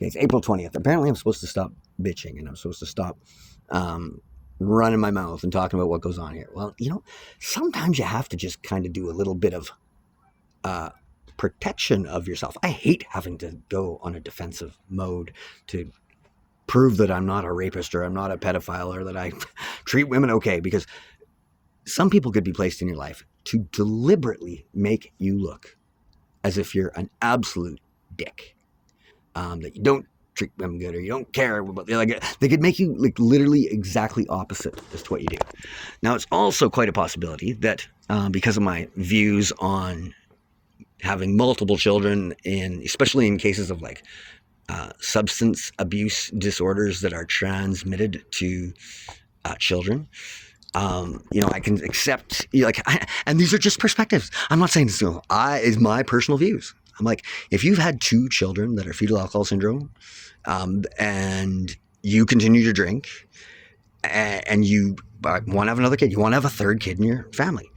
Okay, it's April 20th. Apparently I'm supposed to stop bitching and I'm supposed to stop running my mouth and talking about what goes on here. Well, sometimes you have to just kind of do a little bit of protection of yourself. I hate having to go on a defensive mode to prove that I'm not a rapist or I'm not a pedophile or that I treat women okay, because some people could be placed in your life to deliberately make you look as if you're an absolute dick, that you don't treat women good or you don't care about, they could make you like literally exactly opposite as to what you do. Now, it's also quite a possibility that because of my views on having multiple children, especially in cases of like substance abuse disorders that are transmitted to children, I can accept, and these are just perspectives. I'm not saying this is my personal views. I'm like, if you've had 2 children that are fetal alcohol syndrome, and you continue to drink, and you want to have another kid, you want to have a 3rd kid in your family,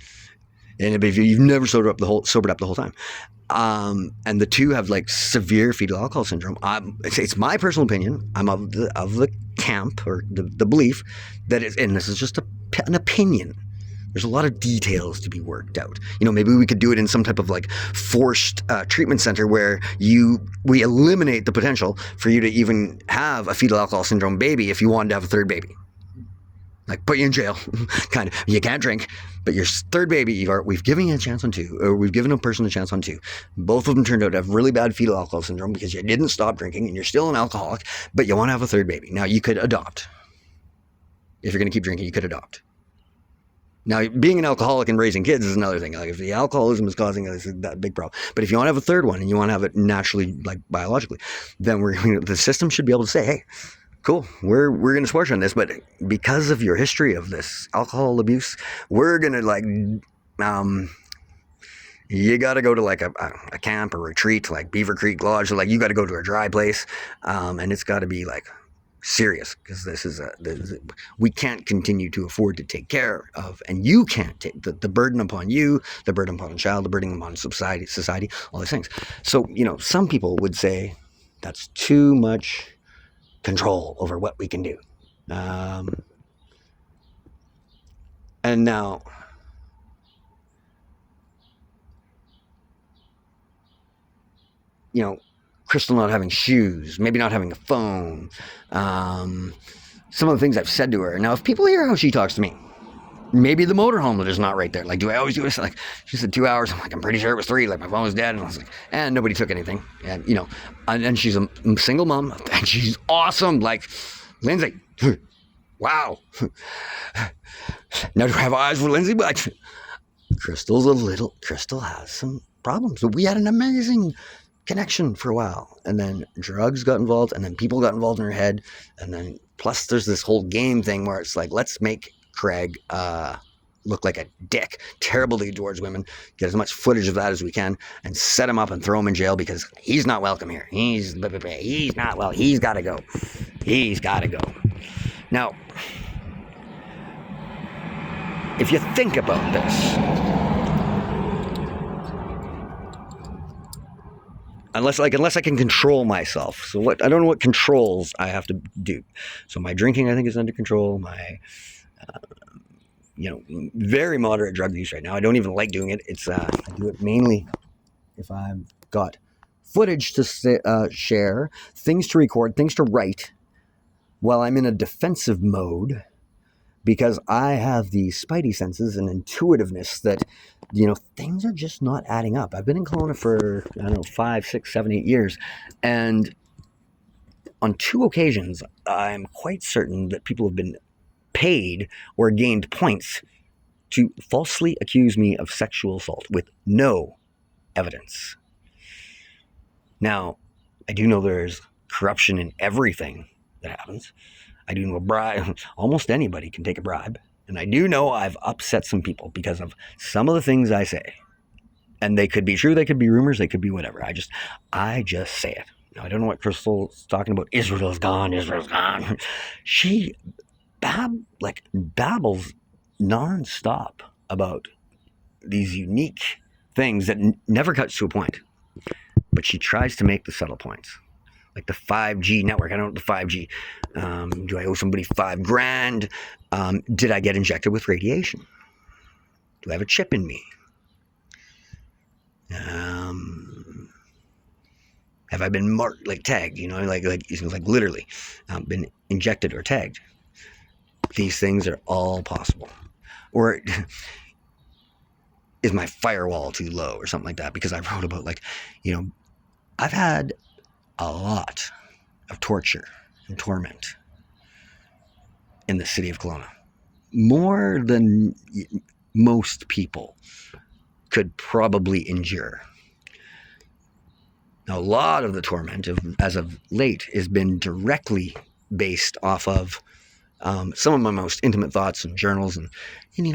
and if you've never sobered up the whole time, and the 2 have like severe fetal alcohol syndrome, it's my personal opinion. I'm of the camp or the belief that and this is just an opinion. There's a lot of details to be worked out. Maybe we could do it in some type of like forced treatment center where we eliminate the potential for you to even have a fetal alcohol syndrome baby if you wanted to have a 3rd baby. Like put you in jail, kind of. You can't drink, but your 3rd baby, we've given you a chance on 2, or we've given a person a chance on 2. Both of them turned out to have really bad fetal alcohol syndrome because you didn't stop drinking and you're still an alcoholic, but you want to have a 3rd baby. Now, you could adopt. If you're going to keep drinking, you could adopt. Now, being an alcoholic and raising kids is another thing. Like if the alcoholism is causing that big problem, but if you want to have a 3rd one and you want to have it naturally, like biologically, then the system should be able to say, hey, cool, we're going to support you on this, but because of your history of this alcohol abuse, we're going to you got to go to like a camp or retreat, like Beaver Creek Lodge, so like you got to go to a dry place, and it's got to be like serious, because this we can't continue to afford to take care of, and you can't take the burden upon you, the burden upon the child, the burden upon society, all these things. So, some people would say that's too much control over what we can do. And now, Crystal not having shoes, maybe not having a phone, some of the things I've said to her. Now, if people hear how she talks to me, maybe the motorhome that is not right there. Like, do I always do this? Like, she said 2 hours. I'm like, I'm pretty sure it was 3. Like, my phone was dead. And I was like, and nobody took anything. And, and she's a single mom, and she's awesome. Like, Lindsay, wow. Now, do I have eyes for Lindsay? But Crystal has some problems. But we had an amazing connection for a while, and then drugs got involved, and then people got involved in her head, and then plus there's this whole game thing where it's like, let's make Craig look like a dick, terribly towards women, get as much footage of that as we can, and set him up and throw him in jail because he's not welcome here. He's not well. He's got to go. Now, if you think about this, unless I can control myself. So I don't know what controls I have to do. So my drinking, I think, is under control. My, very moderate drug use right now. I don't even like doing it. I do it mainly if I've got footage to share, things to record, things to write while I'm in a defensive mode, because I have the spidey senses and intuitiveness that, things are just not adding up. I've been in Kelowna for, 5, 6, 7, 8 years. And on 2 occasions, I'm quite certain that people have been paid or gained points to falsely accuse me of sexual assault with no evidence. Now, I do know there's corruption in everything that happens. I do know a bribe. Almost anybody can take a bribe. And I do know I've upset some people because of some of the things I say. And they could be true, they could be rumors, they could be whatever. I just say it. Now, I don't know what Crystal's talking about. Israel's gone. She babbles nonstop about these unique things that never cuts to a point. But she tries to make the subtle points. like the 5G network. I don't know the 5G. Do I owe somebody $5,000? Did I get injected with radiation? Do I have a chip in me? Have I been marked, like tagged? Like literally been injected or tagged? These things are all possible. Or is my firewall too low or something like that? Because I wrote about I've had a lot of torture and torment in the city of Kelowna. More than most people could probably endure. Now, a lot of the torment, as of late, has been directly based off of some of my most intimate thoughts and journals. And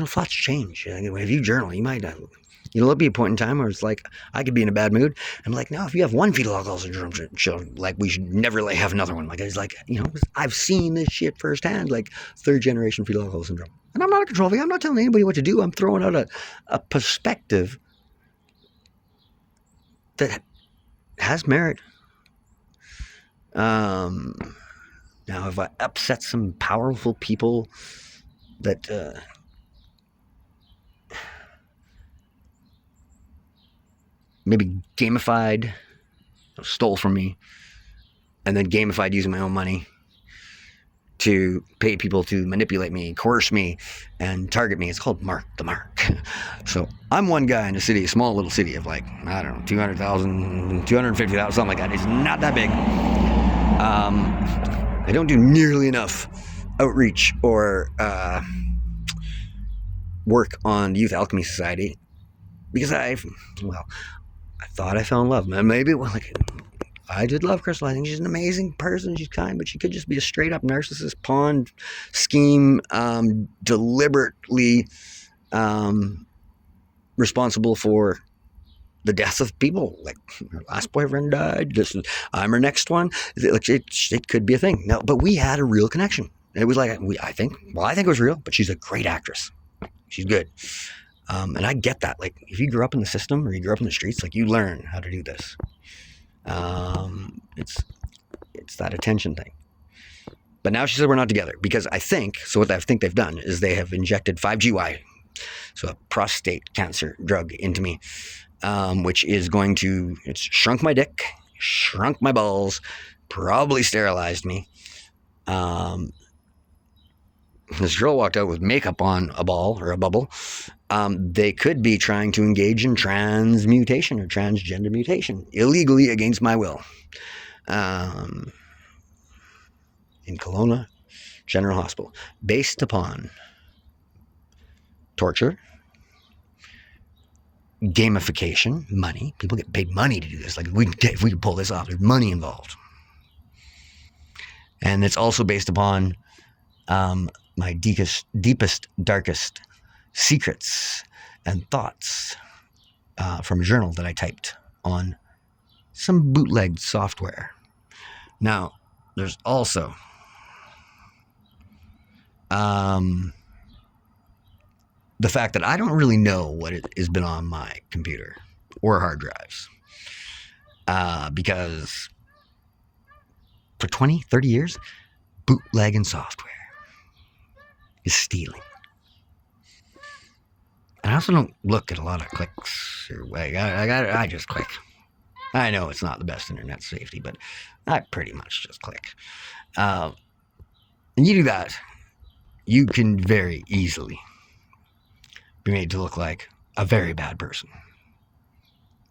thoughts change. If you journal, you might... there'll be a point in time where it's like, I could be in a bad mood. I'm like, no, if you have one fetal alcohol syndrome, like, we should never have another one. Like, it's like, I've seen this shit firsthand, like 3rd generation fetal alcohol syndrome. And I'm not a control freak. I'm not telling anybody what to do. I'm throwing out a perspective that has merit. Now, if I upset some powerful people that maybe gamified, stole from me, and then gamified using my own money to pay people to manipulate me, coerce me, and target me. It's called Mark the Mark. So I'm one guy in a city, a small little city of 200,000, 250,000, something like that. It's not that big. I don't do nearly enough outreach or work on the Youth Alchemy Society because I thought I fell in love. Maybe I did love Crystal. I think she's an amazing person. She's kind, but she could just be a straight up narcissist, pawn scheme, deliberately responsible for the death of people. Like, her last boyfriend died. I'm her next one. It could be a thing. No, but we had a real connection. It was I think it was real, but she's a great actress. She's good. And I get that. Like, if you grew up in the system or you grew up in the streets, you learn how to do this. It's that attention thing. But now she said we're not together because what I think they've done is they have injected 5GY, so a prostate cancer drug, into me, which is it's shrunk my dick, shrunk my balls, probably sterilized me. This girl walked out with makeup on a ball or a bubble. They could be trying to engage in transmutation or transgender mutation illegally against my will. In Kelowna General Hospital, based upon torture, gamification, money. People get paid money to do this. Like, if we could pull this off, there's money involved. And it's also based upon my deepest, darkest secrets and thoughts from a journal that I typed on some bootlegged software. Now, there's also the fact that I don't really know what has been on my computer or hard drives because for 20, 30 years, bootlegging software is stealing. And I also don't look at a lot of clicks or I just click. I know it's not the best internet safety, but I pretty much just click. And you do that, you can very easily be made to look like a very bad person.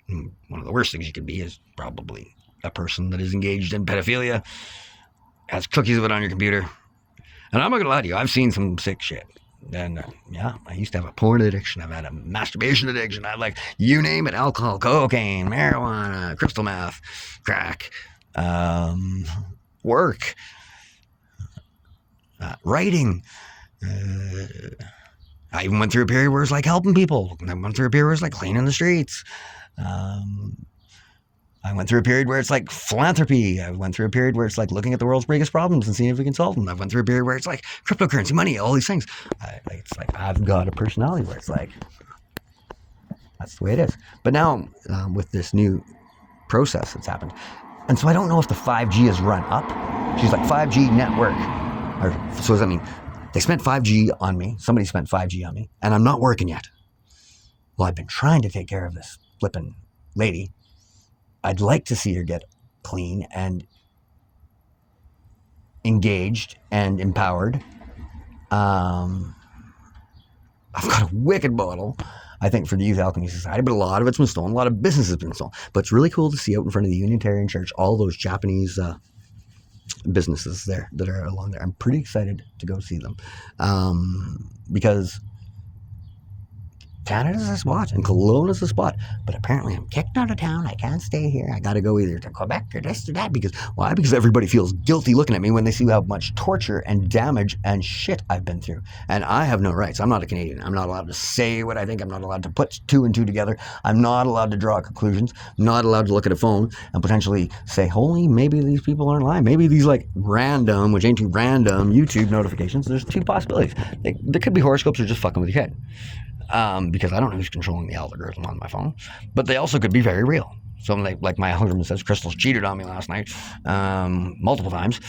And one of the worst things you could be is probably a person that is engaged in pedophilia, has cookies of it on your computer. And I'm not gonna lie to you, I've seen some sick shit. And I used to have a porn addiction. I've had a masturbation addiction. I you name it: alcohol, cocaine, marijuana, crystal meth, crack, work, writing. I even went through a period where it was helping people. I went through a period where it was cleaning the streets. I went through a period where it's philanthropy. I went through a period where it's looking at the world's biggest problems and seeing if we can solve them. I went through a period where it's cryptocurrency, money, all these things. I've got a personality where it's that's the way it is. But now with this new process that's happened, And so I don't know if the 5G has run up. She's like, 5G network. So does that mean they spent 5G on me? Somebody spent 5G on me, and I'm not working yet. Well, I've been trying to take care of this flippin' lady. I'd like to see her get clean and engaged and empowered. I've got a wicked bottle, I think, for the Youth Alchemy Society, but a lot of it's been stolen. A lot of business has been stolen. But it's really cool to see out in front of the Unitarian Church all those Japanese businesses there that are along there. I'm pretty excited to go see them because Canada's a spot and Kelowna's a spot, but apparently I'm kicked out of town. I can't stay here. I got to go either to Quebec or this or that. Because why? Because everybody feels guilty looking at me when they see how much torture and damage and shit I've been through. And I have no rights. I'm not a Canadian. I'm not allowed to say what I think. I'm not allowed to put two and two together. I'm not allowed to draw conclusions. I'm not allowed to look at a phone and potentially say, holy, maybe these people aren't lying. Maybe these like random, which ain't too random, YouTube notifications. There's two possibilities. There could be horoscopes or just fucking with your head. Because I don't know who's controlling the algorithm on my phone, but they also could be very real. So like my husband says, Crystal's cheated on me last night, multiple times,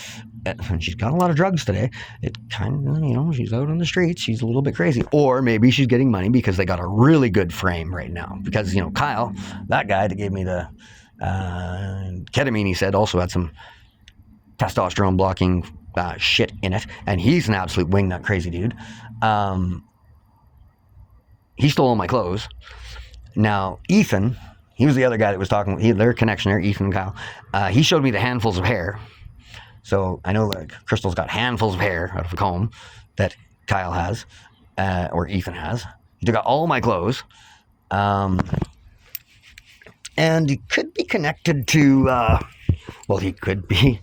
and she's got a lot of drugs today. It kind of, she's out on the streets. She's a little bit crazy, or maybe she's getting money because they got a really good frame right now. Because Kyle, that guy that gave me the ketamine, he said also had some testosterone blocking shit in it, and he's an absolute wingnut crazy dude. He stole all my clothes. Now, Ethan, he was the other guy that was talking, their connection there, Ethan and Kyle. He showed me the handfuls of hair. So I know like Crystal's got handfuls of hair out of a comb that Kyle has, or Ethan has. He took out all my clothes. And he could be connected to, he could be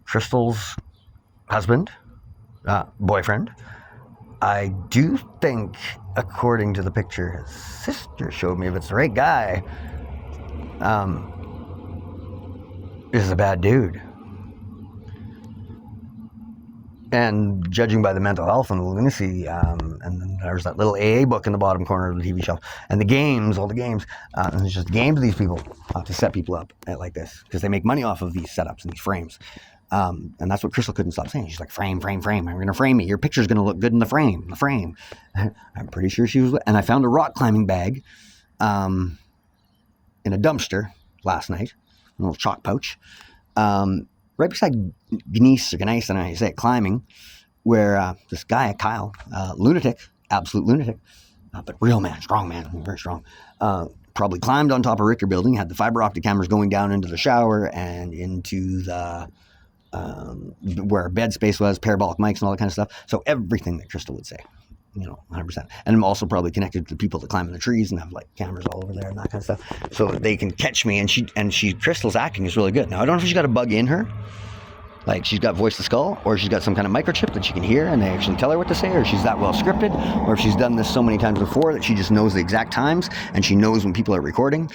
Crystal's husband, boyfriend. I do think, according to the picture his sister showed me, if it's the right guy, this is a bad dude. And judging by the mental health and the lunacy, and then there's that little AA book in the bottom corner of the TV shelf, and the games, all the games, and it's just games of these people to set people up like this, because they make money off of these setups and these frames. And that's what Crystal couldn't stop saying. She's like, frame. I'm going to frame me. Your picture's going to look good in the frame. I'm pretty sure she was. And I found a rock climbing bag in a dumpster last night, a little chalk pouch, right beside Gneiss, I don't know how you say it, climbing, where this guy, Kyle, lunatic, absolute lunatic, but real man, strong man, very strong, probably climbed on top of Ricker Building, had the fiber optic cameras going down into the shower and into the where our bed space was, parabolic mics and all that kind of stuff. So everything that Crystal would say, 100%. And I'm also probably connected to the people that climb in the trees and have like cameras all over there and that kind of stuff, so that they can catch me. And Crystal's acting is really good. Now I don't know if she's got a bug in her, like she's got voice to skull, or she's got some kind of microchip that she can hear and they actually tell her what to say, or she's that well scripted, or if she's done this so many times before that she just knows the exact times and she knows when people are recording.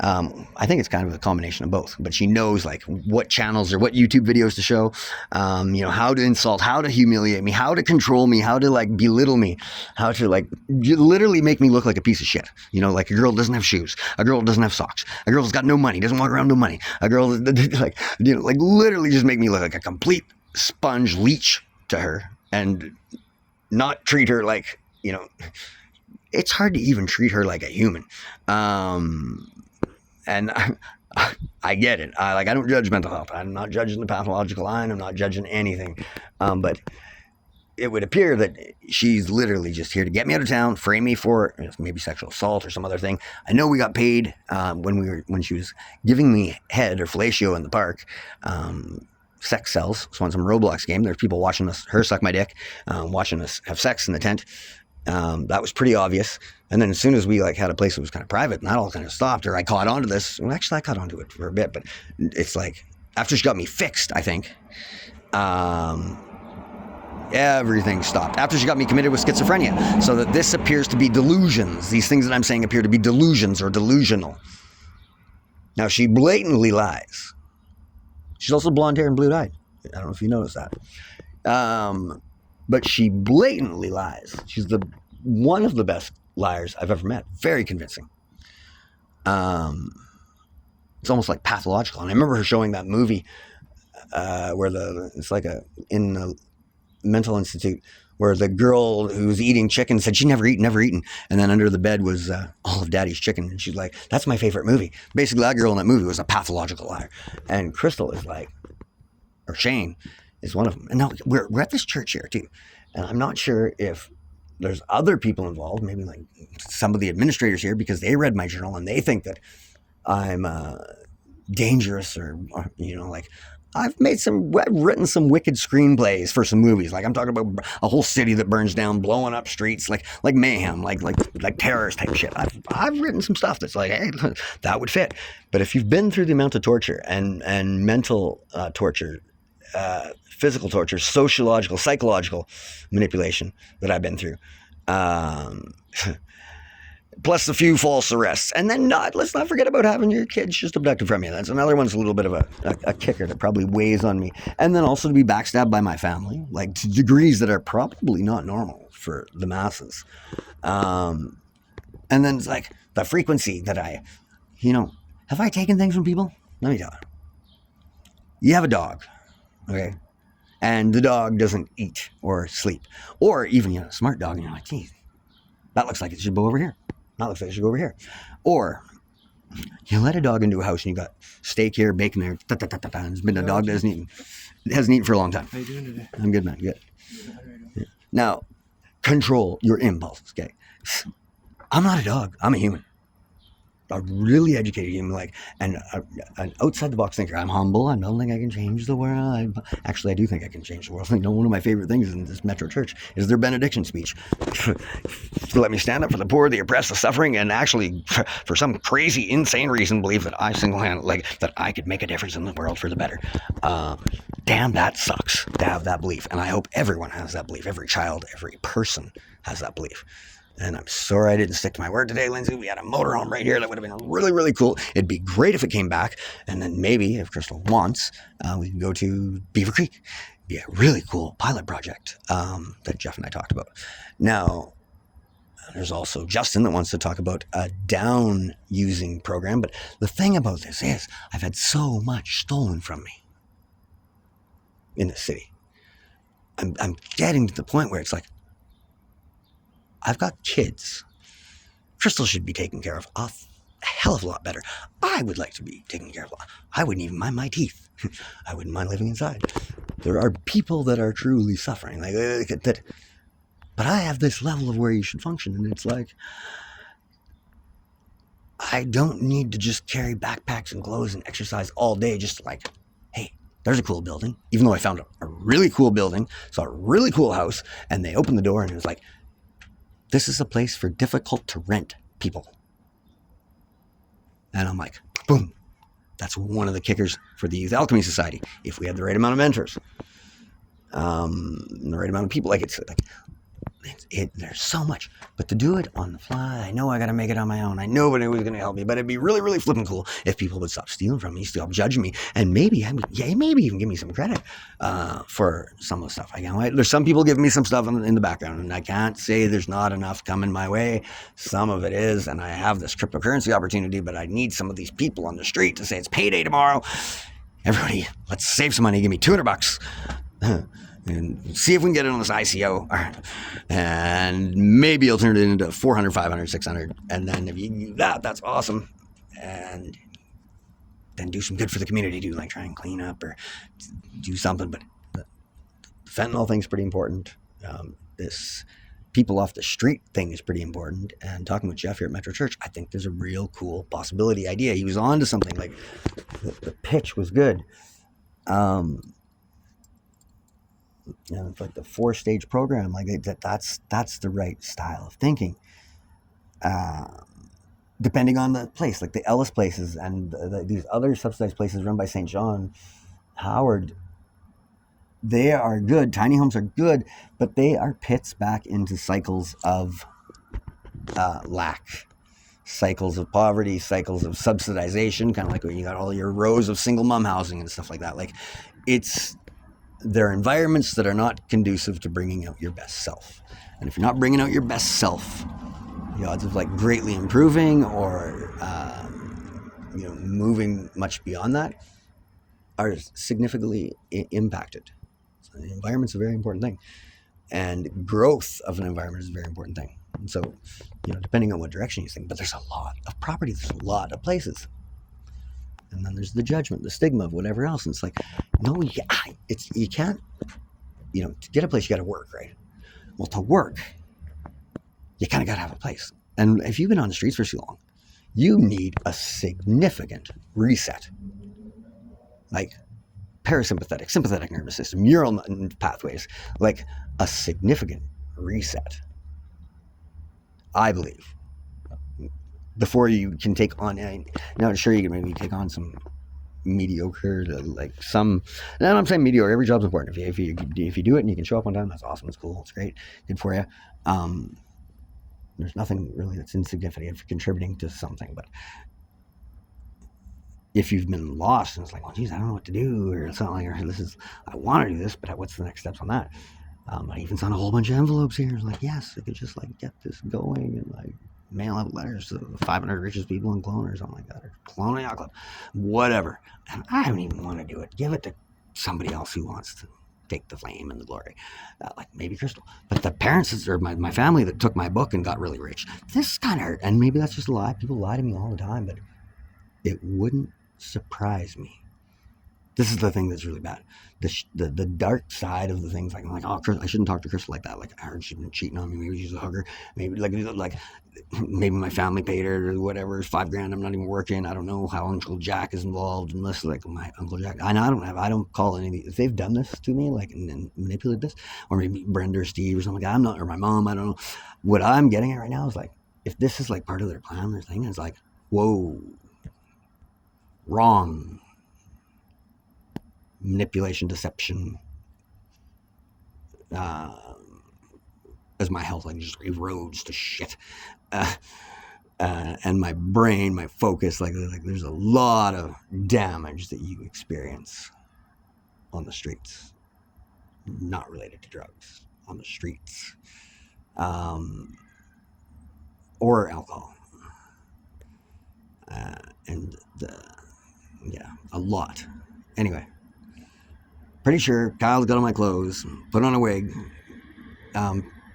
I think it's kind of a combination of both, but she knows like what channels or what YouTube videos to show, how to insult, how to humiliate me, how to control me, how to like belittle me, how to like literally make me look like a piece of shit. Like a girl doesn't have shoes, a girl doesn't have socks, a girl's got no money, doesn't walk around with no money, a girl like literally just make me look like a complete sponge leech to her, and not treat her like, it's hard to even treat her like a human. And I get it. I don't judge mental health. I'm not judging the pathological line. I'm not judging anything. But it would appear that she's literally just here to get me out of town, frame me for maybe sexual assault or some other thing. I know we got paid when she was giving me head or fellatio in the park. Sex sells. So on some Roblox game, there's people watching her suck my dick, watching us have sex in the tent. That was pretty obvious. And then as soon as we had a place that was kind of private, and that all kind of stopped, or I caught onto this. Well, actually, I caught onto it for a bit, but it's like after she got me fixed, I think, everything stopped. After she got me committed with schizophrenia, so that this appears to be delusions. These things that I'm saying appear to be delusions or delusional. Now she blatantly lies. She's also blonde hair and blue-eyed. I don't know if you noticed that. But she blatantly lies. She's one of the best liars I've ever met. Very convincing. It's almost like pathological. And I remember her showing that movie where it's like in a mental institute where the girl who was eating chicken said she never eaten. And then under the bed was all of Daddy's chicken. And she's like, that's my favorite movie. Basically, that girl in that movie was a pathological liar. And Crystal is like, or Shane is one of them. And now we're at this church here too. And I'm not sure if there's other people involved, maybe like some of the administrators here, because they read my journal and they think that I'm dangerous or like I've written some wicked screenplays for some movies. Like I'm talking about a whole city that burns down, blowing up streets, like mayhem, like terrorist type shit. I've written some stuff that's like, hey, that would fit. But if you've been through the amount of torture and mental torture, physical torture, sociological, psychological manipulation that I've been through, plus a few false arrests, and then let's not forget about having your kids just abducted from you. That's another one's a little bit of a kicker that probably weighs on me. And then also to be backstabbed by my family, like to degrees that are probably not normal for the masses. And then it's like the frequency that have I taken things from people? Let me tell you. You have a dog, okay? And the dog doesn't eat or sleep. Or even a smart dog, and you're like, geez, that looks like it should go over here. That looks like it should go over here. Or you let a dog into a house and you got steak here, bacon there, and it's been a dog that hasn't eaten for a long time. How you doing today? I'm good, man. Good. Yeah. Now, control your impulses, okay? I'm not a dog. I'm a human. A really educated human, an outside the box thinker. I'm humble. I don't think I can change the world. I do think I can change the world. One of my favorite things in this Metro Church is their benediction speech. To let me stand up for the poor, the oppressed, the suffering, and actually, for some crazy, insane reason, believe that I single-handedly, that I could make a difference in the world for the better. Damn, that sucks to have that belief, and I hope everyone has that belief. Every child, every person has that belief. And I'm sorry I didn't stick to my word today, Lindsay. We had a motorhome right here that would have been really, really cool. It'd be great if it came back. And then maybe, if Crystal wants, we can go to Beaver Creek. It'd be a really cool pilot project that Jeff and I talked about. Now, there's also Justin that wants to talk about a down using program. But the thing about this is I've had so much stolen from me in the city. I'm getting to the point where it's like, I've got kids. Crystal should be taken care of a hell of a lot better. I would like to be taken care of. I wouldn't even mind my teeth. I wouldn't mind living inside. There are people that are truly suffering like that. But I have this level of where you should function, and it's like I don't need to just carry backpacks and clothes and exercise all day. Just like, hey, there's a cool building. Even though I found a really cool building, saw a really cool house, and they opened the door, and it was like, this is a place for difficult to rent people. And I'm like, boom. That's one of the kickers for the Youth Alchemy Society. If we had the right amount of mentors, the right amount of people, there's so much. But to do it on the fly, I know I got to make it on my own. I know nobody was going to help me, but it'd be really, really flipping cool if people would stop stealing from me, stop judging me, and maybe even give me some credit for some of the stuff. There's some people giving me some stuff in the background, and I can't say there's not enough coming my way. Some of it is, and I have this cryptocurrency opportunity, but I need some of these people on the street to say it's payday tomorrow. Everybody, let's save some money. Give me $200. And see if we can get it on this ICO, and maybe I'll turn it into 400, 500, 600, and then if you do that, that's awesome, and then do some good for the community, try and clean up or do something. But the fentanyl thing's pretty important. This people off the street thing is pretty important, and talking with Jeff here at Metro Church, I think there's a real cool possibility idea. He was on to something, like the pitch was good. It's like the 4-stage program, that's the right style of thinking. Depending on the place, like the Ellis places and these other subsidized places run by St. John Howard, they are good. Tiny homes are good, but they are pits back into cycles of lack, cycles of poverty, cycles of subsidization, kind of like when you got all your rows of single mom housing and stuff like that. They're environments that are not conducive to bringing out your best self. And if you're not bringing out your best self, the odds of greatly improving or moving much beyond that are significantly impacted. So the environment's a very important thing, and growth of an environment is a very important thing. And so, depending on what direction you think, but there's a lot of property, there's a lot of places, and then there's the judgment, the stigma of whatever else. And it's like, no, you can't. To get a place, you got to work, right? Well, to work, you kind of got to have a place. And if you've been on the streets for too long, you need a significant reset. Like parasympathetic, sympathetic nervous system, neural pathways, like a significant reset, I believe, before you can take on, sure, you can maybe take on some mediocre, like some, and I'm saying mediocre, every job's important. If you do it and you can show up on time, that's awesome, it's cool, it's great, good for you. There's nothing really that's insignificant for contributing to something, but if you've been lost and it's like, well, geez, I don't know what to do, or something like, or I want to do this, but what's the next steps on that? I even found a whole bunch of envelopes here. It's like, yes, I could just get this going and mail out letters to the 500 richest people in Kelowna or something like that, or Kelowna Yacht Club, whatever. And I don't even want to do it. Give it to somebody else who wants to take the fame and the glory, like maybe Crystal. But the parents or my family that took my book and got really rich, this kind of hurt. And maybe that's just a lie. People lie to me all the time, but it wouldn't surprise me. This is the thing that's really bad. The dark side of the things, like I'm like, oh, I shouldn't talk to Crystal like that. Like, I heard she's been cheating on me. Maybe she's a hugger. Maybe maybe my family paid her or whatever. It's $5,000. I'm not even working. I don't know how Uncle Jack is involved, unless like my Uncle Jack. I don't call any of these. If they've done this to me, and manipulated this, or maybe Brenda or Steve or something like that, I'm not, or my mom. I don't know. What I'm getting at right now is like, if this is like part of their plan, their thing, it's like, whoa, wrong. Manipulation, deception, as my health just erodes to shit, and my brain, my focus, there's a lot of damage that you experience on the streets, not related to drugs, on the streets, or alcohol, and a lot. Anyway. Pretty sure Kyle's got on my clothes, put on a wig,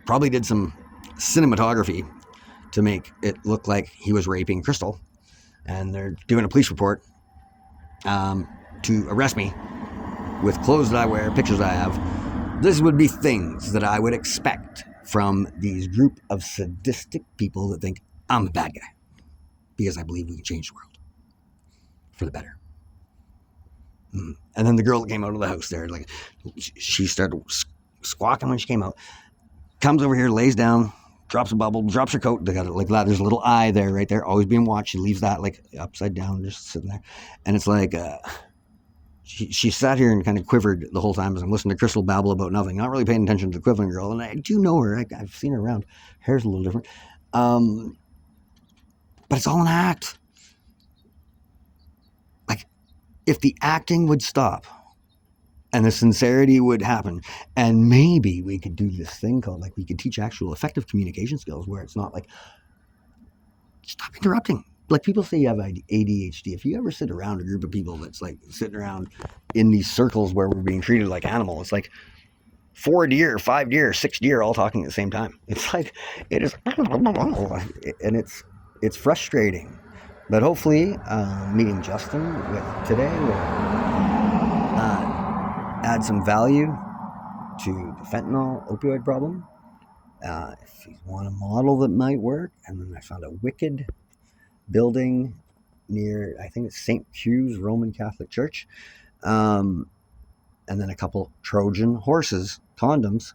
probably did some cinematography to make it look like he was raping Crystal, and they're doing a police report to arrest me with clothes that I wear, pictures I have. This would be things that I would expect from these group of sadistic people that think I'm the bad guy because I believe we can change the world for the better. And then the girl that came out of the house there, she started squawking when she came out, comes over here, lays down, drops a bubble, drops her coat. They got it like that. There's a little eye there, right there, always being watched. She leaves that upside down, just sitting there. And it's like, she sat here and kind of quivered the whole time as I'm listening to Crystal babble about nothing, not really paying attention to the quivering girl. And I do know her. I've seen her around. Hair's a little different. But it's all an act. If the acting would stop and the sincerity would happen, and maybe we could do this thing called, we could teach actual effective communication skills where it's not stop interrupting. People say you have ADHD. If you ever sit around a group of people that's sitting around in these circles where we're being treated like animals, it's like 4 deer, 5 deer, 6 deer all talking at the same time. It's it is, and it's frustrating. But hopefully, meeting Justin today will add some value to the fentanyl opioid problem. If you want a model that might work, and then I found a wicked building near, I think it's St. Hugh's Roman Catholic Church, and then a couple Trojan horses, condoms.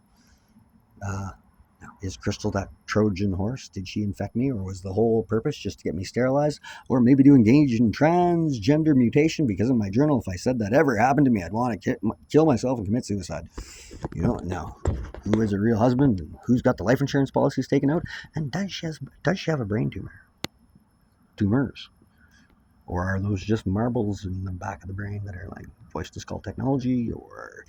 Is Crystal that Trojan horse? Did she infect me, or was the whole purpose just to get me sterilized, or maybe to engage in transgender mutation? Because in my journal, if I said that ever happened to me, I'd want to kill myself and commit suicide. Now, who is a real husband? And who's got the life insurance policies taken out? And does she have a brain tumor? Tumors. Or are those just marbles in the back of the brain that are voice to skull technology, or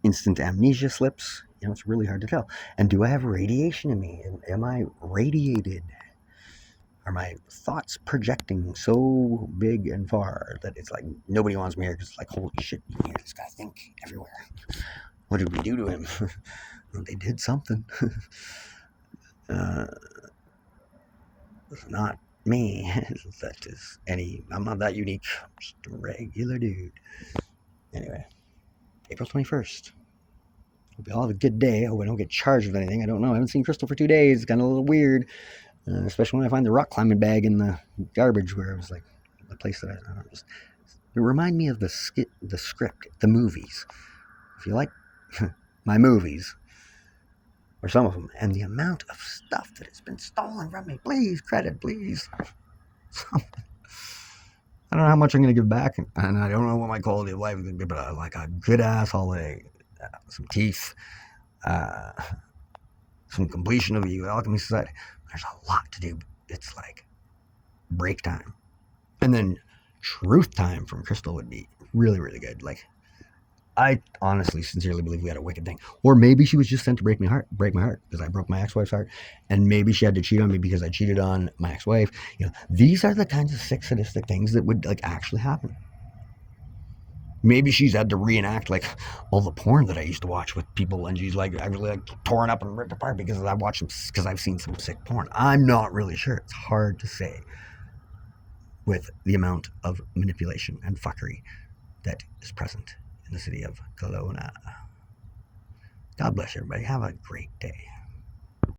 instant amnesia slips? It's really hard to tell. And do I have radiation in me? Am I radiated Are my thoughts projecting so big and far that it's like nobody wants me here because it's like, holy shit, you hear this guy think everywhere. What did we do to him? Well, they did something. It's not me. That is I'm not that unique. I'm just a regular dude. Anyway, April 21st. Hope you all have a good day. I hope I don't get charged with anything. I don't know. I haven't seen Crystal for 2 days. It's kind of a little weird. Especially when I find the rock climbing bag in the garbage where it was like the place that I don't know. It reminded me of the script, the movies. If you like my movies, or some of them, and the amount of stuff that has been stolen from me, please, credit, please. I don't know how much I'm going to give back, and I don't know what my quality of life is going to be, but like a good ass holiday, some teeth, some completion of the Alchemy Society. There's a lot to do. It's like break time. And then truth time from Crystal would be really, really good. Like, I honestly, sincerely believe we had a wicked thing. Or maybe she was just sent to break my heart, because I broke my ex-wife's heart. And maybe she had to cheat on me because I cheated on my ex-wife. You know, these are the kinds of sick, sadistic things that would like actually happen. Maybe she's had to reenact like all the porn that I used to watch with people, and she's like actually like torn up and ripped apart because I watched them, because I've seen some sick porn. I'm not really sure. It's hard to say with the amount of manipulation and fuckery that is present in the city of Kelowna. God bless everybody. Have a great day.